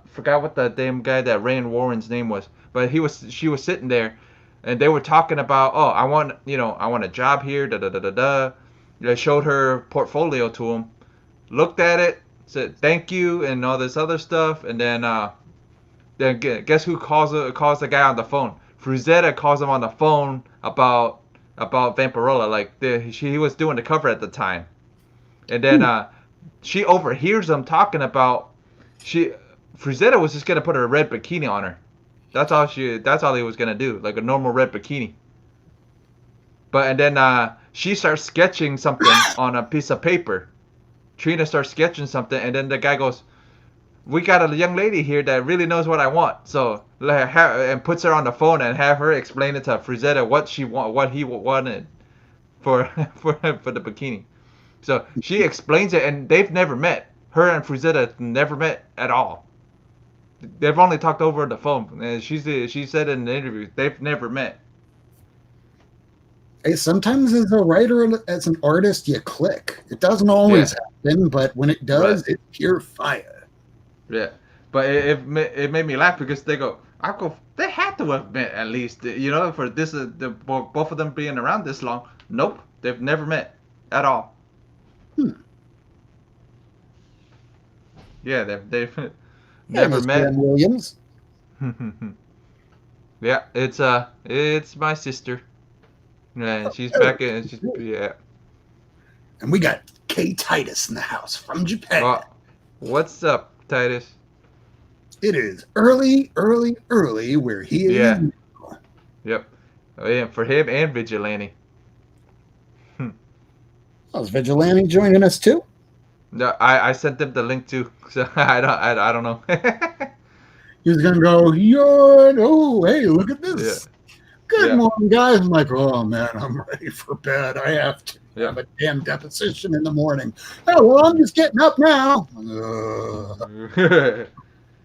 forgot what the damn guy that ran Warren's name was, but she was sitting there, and they were talking about I want a job here da da da da da. They showed her portfolio to him, looked at it, said thank you and all this other stuff, and then guess who calls the guy on the phone? Frazetta calls him on the phone about Vampirella. Like he was doing the cover at the time, and then she overhears them talking about she Frazetta was just gonna put a red bikini on her. That's all he was gonna do, like a normal red bikini. But and then she starts sketching something on a piece of paper. Trina starts sketching something, and then the guy goes, we got a young lady here that really knows what I want. So and puts her on the phone and have her explain it to Frazetta what he wanted for for the bikini. So she explains it, and they've never met. Her and Frazetta never met at all. They've only talked over the phone. And she said in the interview they've never met.
Hey, sometimes as a writer, as an artist, you click. It doesn't always happen, but when it does,
Right.
it's pure fire.
Yeah, but it made me laugh because they had to have met at least, for this both of them being around this long. Nope, they've never met at all.
Hmm.
Yeah, they've
Hey,
never
Miss Graham
met.
Williams.
Yeah, it's my sister. Yeah, she's
Oh,
back in. Yeah.
and we got Kay Titus in the house from Japan.
Well, what's up, Titus?
It is early, early, early where he is.
Yeah. Yep. Oh, yeah, for him and Vigilante.
Oh, is Vigilante joining us too?
No, I sent them the link too. So I don't know.
He was gonna go, yawn. Oh, hey, look at this.
Yeah.
Good
Yeah.
morning, guys. I'm like, oh man, I'm ready for bed. I have to
Yeah.
have a damn deposition in the morning. Oh well, I'm just getting up now.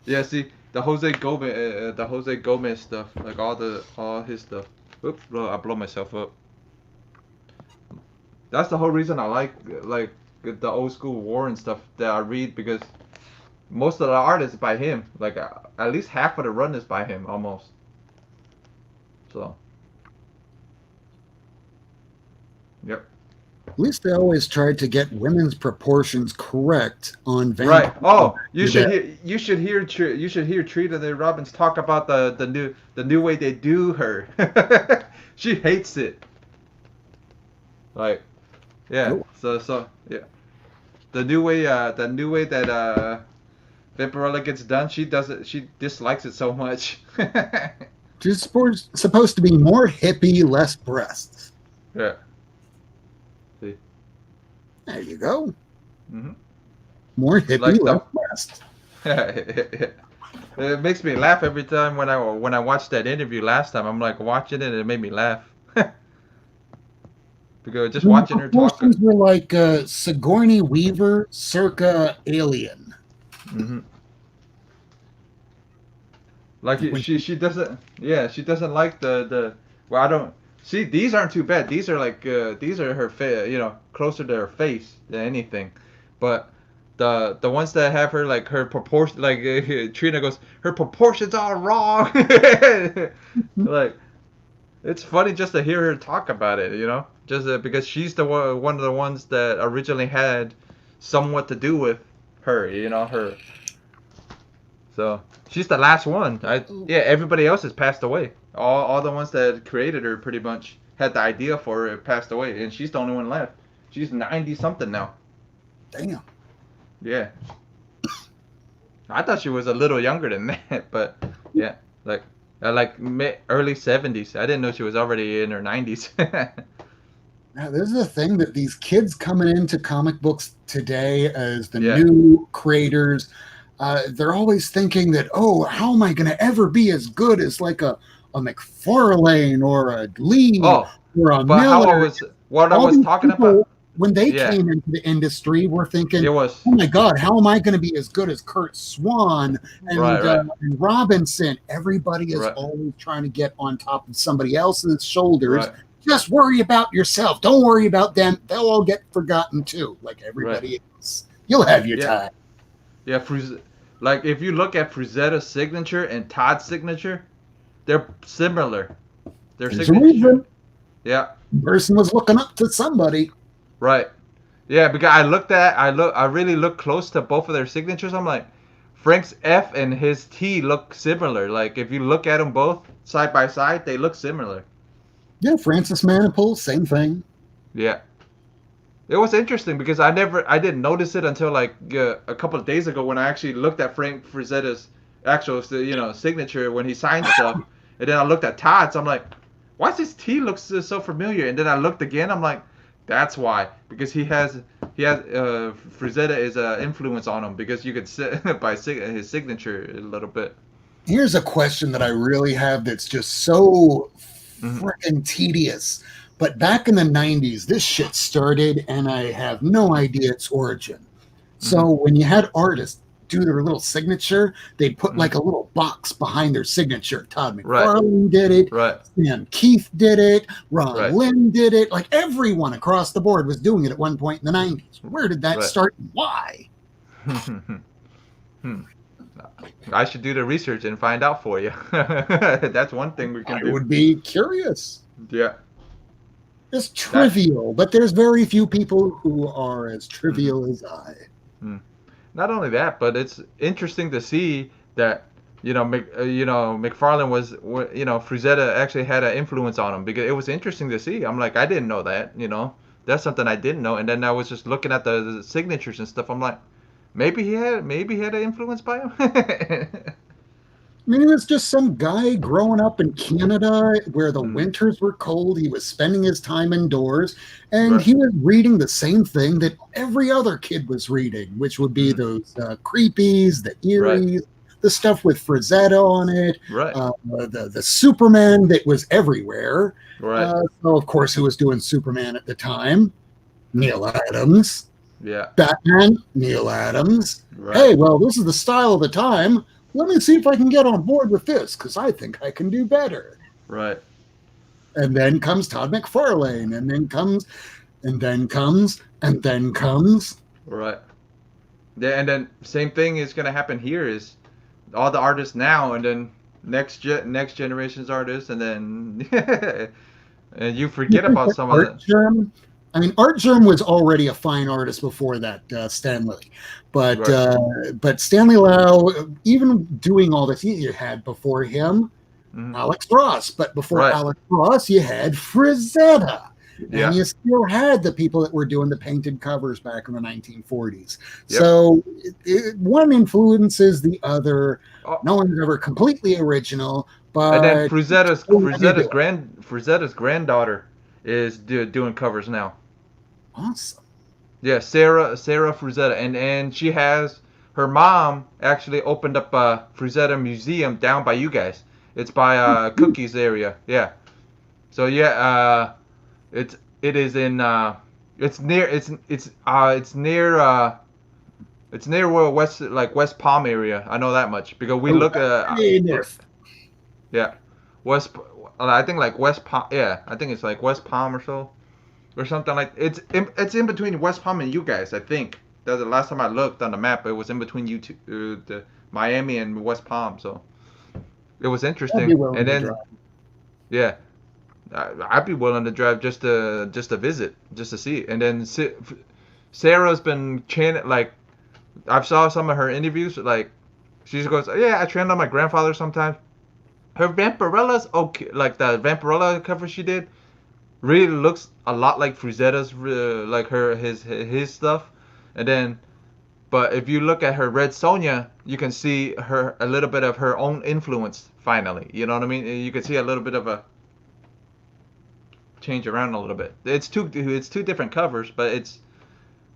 Yeah, see the Jose Gomez stuff, like all his stuff. Oops, I blow myself up. That's the whole reason I like the old school war and stuff that I read, because most of the art is by him. Like at least half of the run is by him almost. So. Yep.
At least they always tried to get women's proportions correct on Van.
Right. Oh, you should hear Trina and Robbins talk about the new way they do her. She hates it. Like, yeah.
Oh.
So yeah. The new way that Vampirella gets done, she dislikes it so much.
She's supposed to be more hippie, less breasts.
Yeah. See.
There you go.
Mm-hmm.
More hippie,
Like
less breasts.
It makes me laugh every time when I watched that interview last time. I'm like watching it and it made me laugh. Because just watching her talk.
Proportions were like Sigourney Weaver circa Alien.
Mm-hmm. Like she doesn't like the well, I don't see, these aren't too bad. These are like these are her closer to her face than anything, but the ones that have her like her proportion, like Trina goes, her proportions are wrong. Like, it's funny just to hear her talk about it, just because she's the one of the ones that originally had somewhat to do with her, her. So she's the last one. Everybody else has passed away. All the ones that created her pretty much had the idea for her passed away, and she's the only one left. She's 90 something now.
Damn.
Yeah. I thought she was a little younger than that, but yeah, like early 70s. I didn't know she was already in her 90s.
Now, this is the thing that these kids coming into comic books today as the new creators, they're always thinking that, oh, how am I going to ever be as good as like a McFarlane or a Lee or a Miller?
What I was talking about.
When they came into the industry, we're thinking, oh my God, how am I going to be as good as Kurt Swan and Robinson? Everybody is always trying to get on top of somebody else's shoulders. Right. Just worry about yourself. Don't worry about them. They'll all get forgotten too, like everybody else. You'll have your time.
Yeah, like if you look at Frazetta's signature and Todd's signature, they're similar. Their signature. Yeah.
The person was looking up to somebody.
Right. Yeah, because I really looked close to both of their signatures. I'm like, Frank's F and his T look similar. Like if you look at them both side by side, they look similar.
Yeah, Francis Maniple, same thing.
Yeah. It was interesting because I didn't notice it until like a couple of days ago when I actually looked at Frank Frazetta's actual signature when he signed stuff, and then I looked at Todd's. I'm like, why does his T look so familiar? And then I looked again. I'm like, that's why, because he has Frazetta is an influence on him, because you could see by his signature a little bit.
Here's a question that I really have that's just so freaking tedious. But back in the 90s, this shit started, and I have no idea its origin. So when you had artists do their little signature, they'd put like a little box behind their signature. Todd McFarlane did it.
Right.
Sam Keith did it. Ron Lim did it. Like everyone across the board was doing it at one point in the 90s. Where did that start and why?
I should do the research and find out for you. That's one thing we can do.
I would be curious.
Yeah.
It's trivial, but there's very few people who are as trivial as I.
Not only that, but it's interesting to see that McFarlane was Frazetta actually had an influence on him, because it was interesting to see. I'm like, I didn't know that. That's something I didn't know. And then I was just looking at the signatures and stuff. I'm like, maybe he had an influence by him.
I mean, he was just some guy growing up in Canada where the winters were cold. He was spending his time indoors, and he was reading the same thing that every other kid was reading, which would be those creepies, the Eries, the stuff with Frazetta on it, the Superman that was everywhere. So, of course, who was doing Superman at the time? Neil Adams.
Yeah.
Batman, Neil Adams. Hey, well, this is the style of the time. Let me see if I can get on board with this, because I think I can do better.
Right.
And then comes Todd McFarlane, and then comes, and then comes, and then comes.
Right. Yeah, and then same thing is gonna happen here. Is all the artists now, and then next generation's artists, and then and you
You
forget
think
about
that
some of
Art
the
Germ? I mean, Art Germ was already a fine artist before that, Stanley.
right.
But Stanley Lau, even doing all this, you had before him
Hmm.
Alex Ross. But before
Right.
Alex Ross, you had Frazetta. And
Yeah.
you still had the people that were doing the painted covers back in the 1940s.
Yep.
So one influences the other.
Oh,
No one's ever completely original,
and then
but when you do it.
Frazetta's granddaughter is doing covers now.
Awesome.
Yeah, Sarah Frazetta, and she has her mom actually opened up a Frazetta museum down by you guys. It's by Cookies area. Yeah. So yeah, it is in it's near where West Palm area. I know that much because we look
Way
yeah,
north.
yeah, West I think like West Palm, yeah, I think it's like West Palm or so or something like it's in between West Palm and you guys. I think that's the last time I looked on the map. It was in between you two, the Miami and West Palm. So it was
I'd be
interesting.
willing
And
to
then
drive.
yeah, I'd be willing to drive just to visit, just to see it. And then Sarah's been chanting like I've saw some of her interviews. Like she just goes, yeah, I trained on my grandfather sometimes. Her Vampirella's okay, like the Vampirella cover she did really looks a lot like Frazetta's, like his stuff. And then, but if you look at her Red Sonja, you can see her a little bit of her own influence. Finally, you know what I mean? You can see a little bit of a change around a little bit. It's two different covers, but it's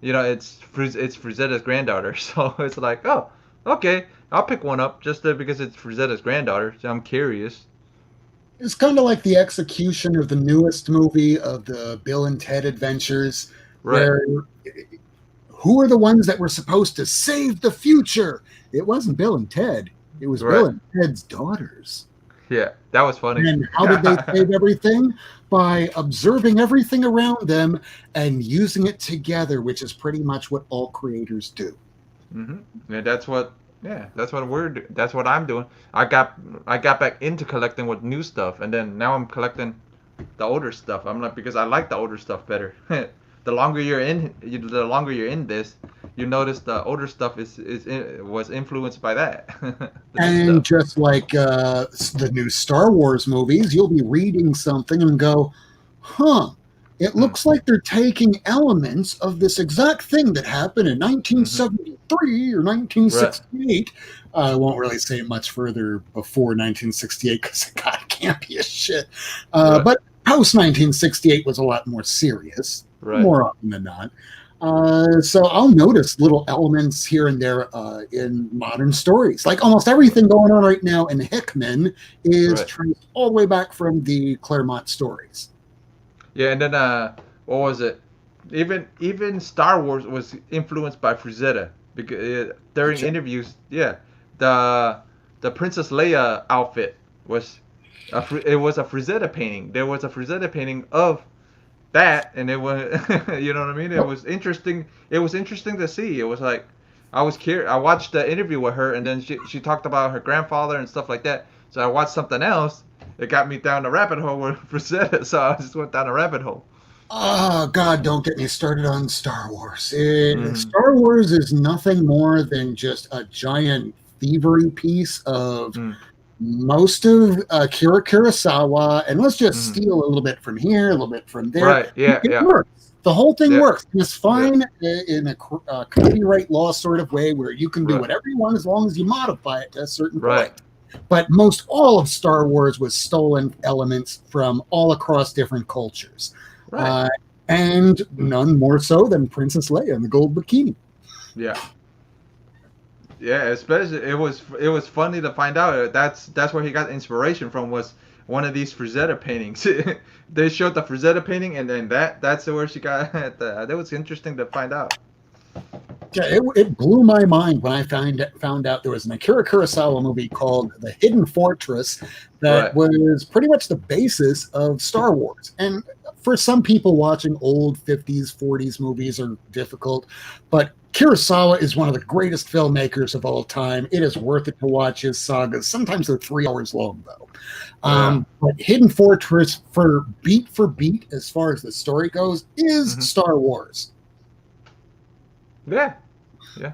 it's Frazetta's granddaughter, so it's like, oh, okay, I'll pick one up just because it's Frazetta's granddaughter. So I'm curious.
It's kind of like the execution of the newest movie of the Bill and Ted Adventures,
Right,
where who are the ones that were supposed to save the future? It wasn't Bill and Ted. It was Bill
right,
and Ted's daughters.
yeah, that was funny.
And how did they save everything? By observing everything around them and using it together, which is pretty much what all creators do.
Hmm. Yeah, that's what I'm doing. I got back into collecting with new stuff, and then now I'm collecting the older stuff. I'm like because I like the older stuff better. The longer you're in this, you notice the older stuff was influenced by that, the new
And
stuff.
just like the new Star Wars movies, you'll be reading something and go, huh, it
Mm,
looks like they're taking elements of this exact thing that happened in
mm-hmm.
1973 or
Right,
1968. I won't really say much further before 1968 because God, it can't be a shit.
right,
But post 1968 was a lot more serious,
right.
more often than not. So I'll notice little elements here and there in modern stories. Like almost everything going on right now in Hickman is
Right.
traced all the way back from the Claremont stories.
Yeah, and then what was it? Even Star Wars was influenced by Frazetta because during
Gotcha.
interviews, yeah, the the Princess Leia outfit was it was a Frazetta painting. There was a Frazetta painting of that, and it was you know what I mean. It
Yep.
was interesting. It was interesting to see. It was like I was curious. I watched the interview with her, and then she talked about her grandfather and stuff like that. So I watched something else. It got me down the rabbit hole with Frazetta, so I just went down a rabbit hole.
Oh, God, don't get me started on Star Wars.
Hmm.
Star Wars is nothing more than just a giant thievery piece of
Mm.
most of Akira Kurosawa, and let's just
Hmm.
steal a little bit from here, a little bit from there.
Right. Yeah.
It
Yeah.
works. The whole thing
Yeah.
works. It's
Yeah.
fine in a copyright law sort of way where you can do
Right.
whatever you want as long as you modify it to a certain
Right.
point. But most all of Star Wars was stolen elements from all across different cultures.
Right.
Uh, and none more so than Princess Leia in the gold bikini.
Yeah. Yeah. Especially it was funny to find out that's where he got inspiration from was one of these Frazetta paintings. They showed the Frazetta painting, and then that's where she got. That was interesting to find out.
Yeah, it blew my mind when I found out there was an Akira Kurosawa movie called The Hidden Fortress that
Right.
was pretty much the basis of Star Wars. And for some people, watching old 50s, 40s movies are difficult, but Kurosawa is one of the greatest filmmakers of all time. It is worth it to watch his sagas. Sometimes they're 3 hours long, though.
Yeah.
But Hidden Fortress, for beat, as far as the story goes, is
Hmm.
Star Wars.
Yeah. Yeah.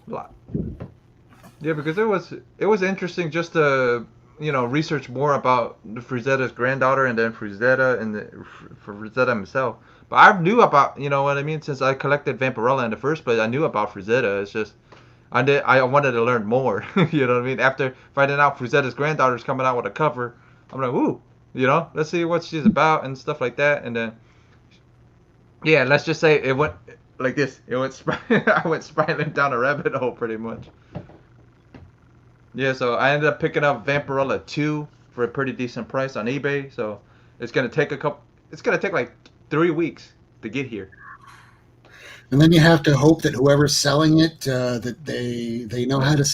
Lot. Yeah, because it was interesting just to research more about Frazetta's granddaughter and then Frazetta and for Frazetta himself. But I knew about what I mean since I collected Vampirella in the first place. I knew about Frazetta. It's just I wanted to learn more. You know what I mean? After finding out Frazetta's granddaughter's coming out with a cover, I'm like, ooh, let's see what she's about and stuff like that. And then yeah, let's just say it went like this. I went spiraling down a rabbit hole pretty much. Yeah, so I ended up picking up Vampirella 2 for a pretty decent price on eBay. So it's gonna take it's gonna take like 3 weeks to get here.
And then you have to hope that whoever's selling it, that they know how to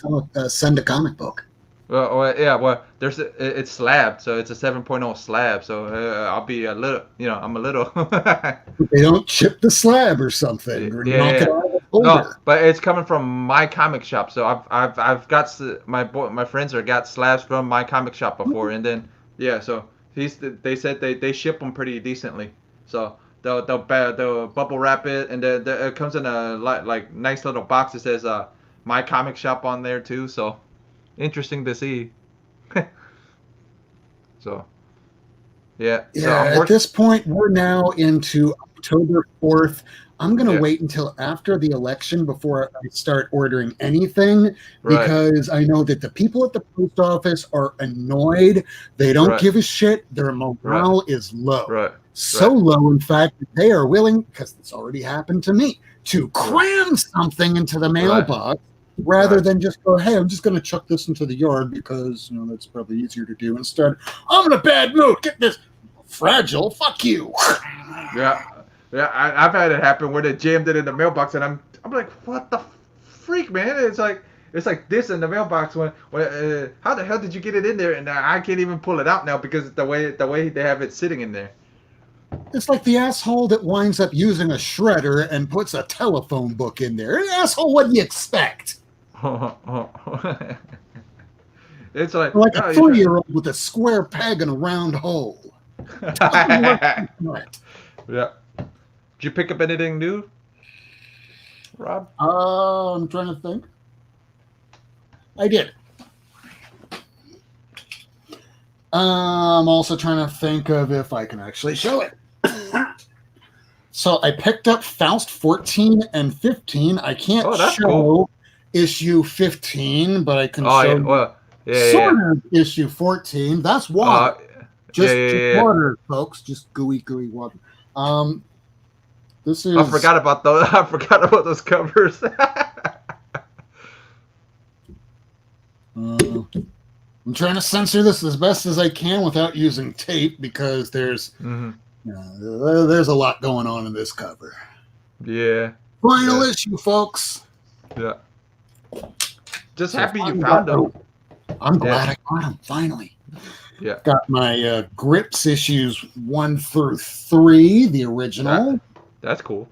send a comic book.
Well, it's slabbed, so it's a 7.0 slab. So I'll be a little, I'm a little.
They don't chip the slab or something, or knock
Yeah.
it out of the
No,
holder.
but it's coming from my comic shop. So I've got my friends have got slabs from my comic shop before, and then yeah, so they said they ship them pretty decently. So they'll bubble wrap it, and it comes in a like nice little box that says my comic shop on there too. So interesting to see. So yeah, so
Yeah, at this point, we're now into October 4th. I'm going to
yeah,
wait until after the election before I start ordering anything
right,
because I know that the people at the post office are annoyed. They don't
right,
give a shit. Their
right,
morale is low.
right,
So
right,
low, in fact, that they are willing, because it's already happened to me, to
right,
cram something into the
right,
mailbox rather
right.
than just go, hey, I'm just going to chuck this into the yard because, that's probably easier to do. Instead, I'm in a bad mood. Get this. Fragile, fuck you.
Yeah, yeah. I've had it happen where they jammed it in the mailbox, and I'm like, what the freak, man? It's like this in the mailbox. When how the hell did you get it in there? And I can't even pull it out now because the way they have it sitting in there.
It's like the asshole that winds up using a shredder and puts a telephone book in there. Asshole, what do you expect?
It's like,
Like a
oh, you try.
3-year-old with a square peg and a round hole. Doesn't work.
Yeah. Did you pick up anything new, Rob?
I'm trying to think. I did. I'm also trying to think of if I can actually show it. So I picked up Faust 14 and 15. I can't
Oh, that's
show
cool.
issue 15, but I can
Oh
show
yeah.
you
Well, yeah, yeah,
sort
yeah.
of issue 14. That's
Uh,
water.
yeah,
Just
yeah, yeah.
water, folks. Just gooey water. Um, this
I
is.
forgot about those. I forgot about those covers.
I'm trying to censor this as best as I can without using tape because there's
Hmm.
there's a lot going on in this cover.
Yeah.
Final
Yeah.
issue, folks.
Yeah. Just
So
happy you found them.
I'm
Yeah.
glad I got them finally.
Yeah.
Got my Grips issues 1 through 3, the original.
That's cool.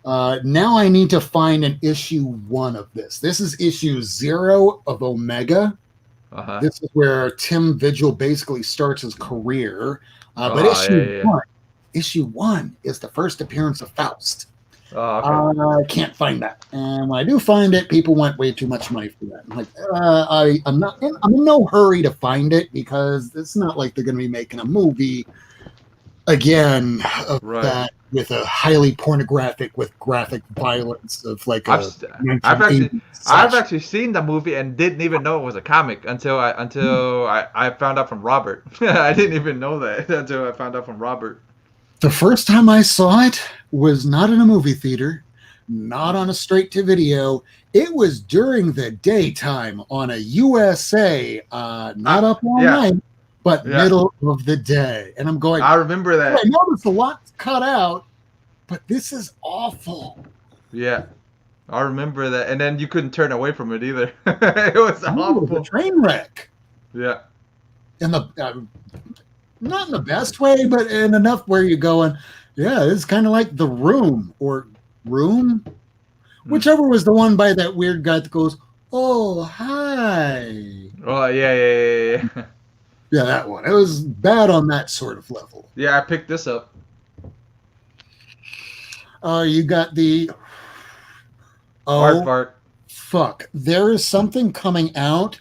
Now I need to find an issue 1 of this. This is issue 0 of Omega.
Uh-huh.
This is where Tim Vigil basically starts his career. But
Oh, yeah, yeah.
issue one is the first appearance of Faust.
Oh, okay.
I can't find that, and when I do find it, people want way too much money for that. I'm like, I'm in no hurry to find it because it's not like they're going to be making a movie again of
Right.
that with a highly pornographic with graphic violence of like
I've
a
s- I've
1980s
I've
slash.
actually seen the movie and didn't even know it was a comic until I found out from Robert. I didn't even know that until I found out from Robert.
The first time I saw it was not in a movie theater, not on a straight to video. It was during the daytime on a USA, not up all
Yeah.
night. but
Yeah.
middle of the day. And I'm going,
I remember
I
that.
noticed a lot's cut out, but this is awful.
Yeah. I remember that. And then you couldn't turn away from it either. It was
Ooh, it was a
awful.
train wreck.
Yeah.
In the not in the best way, but in enough where you're going, yeah, it's kind of like The Room or Room, whichever was the one by that weird guy that goes, "Oh, hi."
Oh, yeah.
Yeah, that one. It was bad on that sort of level.
Yeah, I picked this up.
You got the
Aardvark.
fuck. There is something coming out.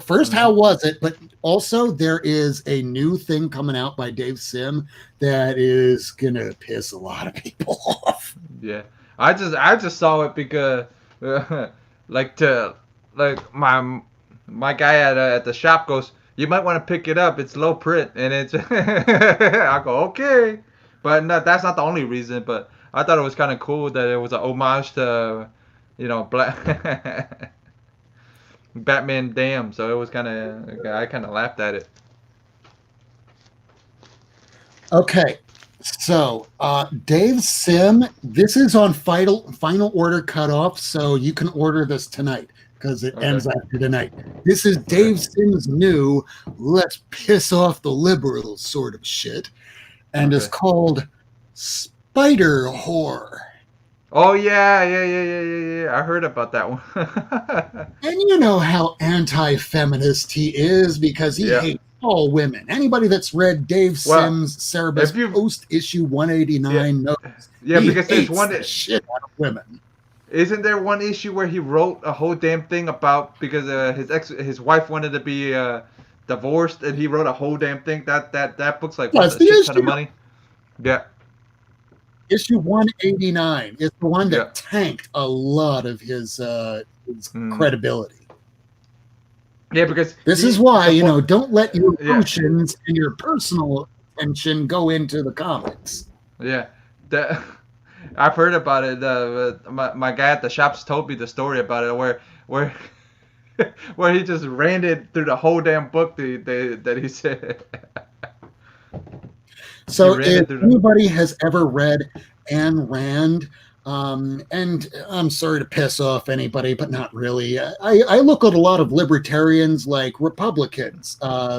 First, how was it? But also, there is a new thing coming out by Dave Sim that is gonna piss a lot of people off.
Yeah. I just saw it because like my guy at the shop goes, "You might want to pick it up. It's low print." And it's I go, "Okay." But no, that's not the only reason, but I thought it was kind of cool that it was an homage to, Black Batman Damn. So it was I kind of laughed at it.
Okay, so Dave Sim, this is on final order cutoff, so you can order this tonight because it ends after tonight. This is Dave Sim's new "Let's piss off the liberals" sort of shit, and is called Spider Whore.
Oh yeah. I heard about that one.
And you know how anti-feminist he is because he hates all women. Anybody that's read Dave Sim's Cerebus post issue 189 knows he
because there's
hates the shit out of women.
Isn't there one issue where he wrote a whole damn thing about because his wife wanted to be divorced and he wrote a whole damn thing that book's like a shit ton of money. Yeah.
Issue 189 is the one that tanked a lot of his credibility.
Yeah, because
this is why, don't let your emotions and your personal attention go into the comics.
Yeah. I've heard about it. My guy at the shops told me the story about it where where he just ranted through the whole damn book that he said.
So if anybody has ever read Ayn Rand, and I'm sorry to piss off anybody, but not really. I look at a lot of libertarians like Republicans.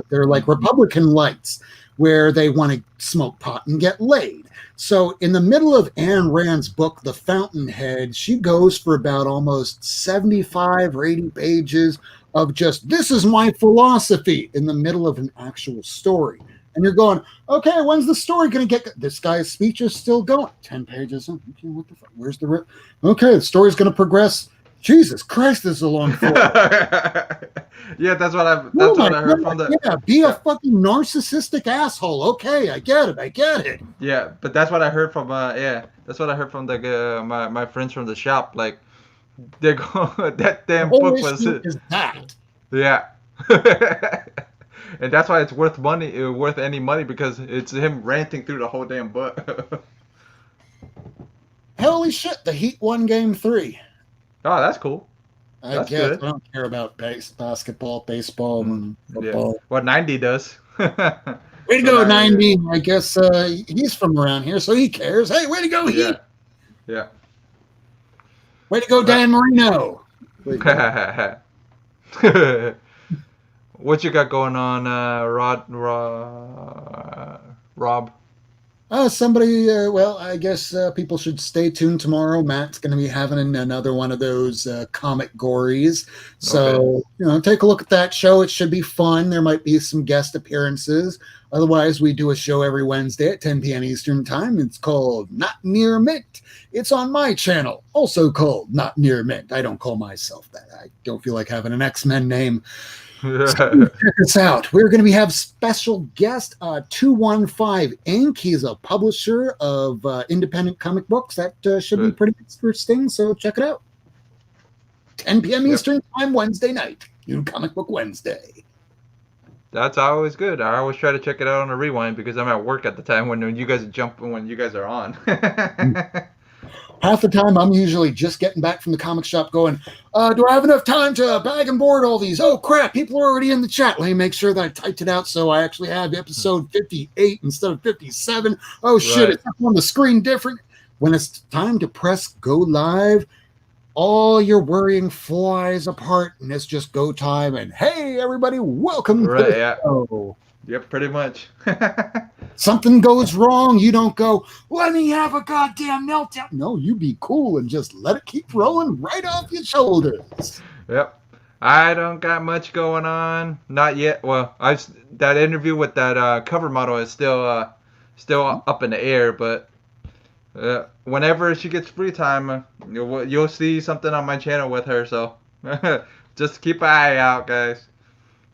They're like Republican lights, where they want to smoke pot and get laid. So in the middle of Ayn Rand's book, The Fountainhead, she goes for about almost 75 or 80 pages of just, this is my philosophy, in the middle of an actual story. And you're going, okay, when's the story going to get? This guy's speech is still going. 10 pages. Okay, what the fuck? Where's the okay, the story's going to progress. Jesus Christ, this is a long story.
Yeah, that's what I heard from the.
Yeah, be a fucking narcissistic asshole. Okay, I get it.
Yeah, but that's what I heard from. That's what I heard from the my friends from the shop. Like, they go, that damn book was.
Is that?
Yeah. And that's why it's worth any money because it's him ranting through the whole damn book.
Holy shit! The Heat won Game 3.
Oh, that's cool.
That's guess good. I don't care about basketball, baseball, and football.
Yeah. What 90 does.
Way to go, 90! I guess he's from around here, so he cares. Hey, way to go, Heat!
Yeah.
Way to go, Dan Marino!
What you got going on, Rob?
Somebody, well, I guess people should stay tuned tomorrow. Matt's going to be having another one of those comic gories. So, take a look at that show. It should be fun. There might be some guest appearances. Otherwise, we do a show every Wednesday at 10 p.m. Eastern Time. It's called Not Near Mint. It's on my channel, also called Not Near Mint. I don't call myself that. I don't feel like having an X-Men name. So check us out. We're going to have special guest 215 Inc. He's a publisher of independent comic books. That should be pretty interesting. So check it out. 10 p.m. Eastern Time, Wednesday night. New Comic Book Wednesday.
That's always good. I always try to check it out on a rewind because I'm at work at the time when you guys are on.
Half the time, I'm usually just getting back from the comic shop going, do I have enough time to bag and board all these? Oh, crap, people are already in the chat. Let me make sure that I typed it out so I actually have episode 58 instead of 57. Oh, shit,
Right.
it's up on the screen different. When it's time to press go live, all your worrying flies apart, and it's just go time. And hey, everybody, welcome to
Right.
the
Yeah.
show.
Yep. Pretty much.
Something goes wrong, you don't go, let me have a goddamn meltdown. No, you be cool and just let it keep rolling right off your shoulders.
Yep. I don't got much going on. Not yet. Well, that interview with that cover model is still up in the air, but whenever she gets free time, you'll see something on my channel with her. So just keep an eye out, guys.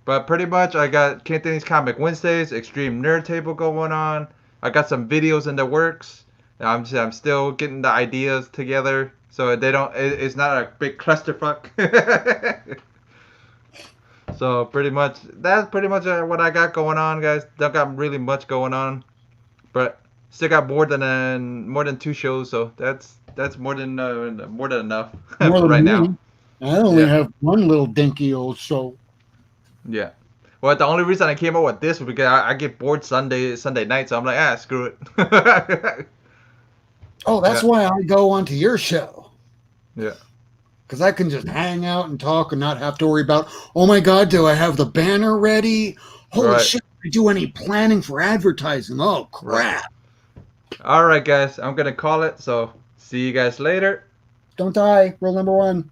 But pretty much, I got Cantonese Comic Wednesdays, Extreme Nerd Table going on. I got some videos in the works. I'm still getting the ideas together, so it's not a big clusterfuck. So that's pretty much what I got going on, guys. Don't got really much going on, but still got more than 2 shows, so that's more than enough
More
for
than
right now.
me. I only
Yeah.
have one little dinky old show.
Yeah. Well, the only reason I came up with this was because I get bored Sunday night, so I'm like, screw it.
Oh, that's
Yeah.
why I go onto your show.
Yeah.
Because I can just hang out and talk and not have to worry about, oh my God, do I have the banner ready? Holy
Right.
shit, did I do any planning for advertising? Oh, crap.
All right, guys. I'm going to call it, so see you guys later.
Don't die. Rule number 1.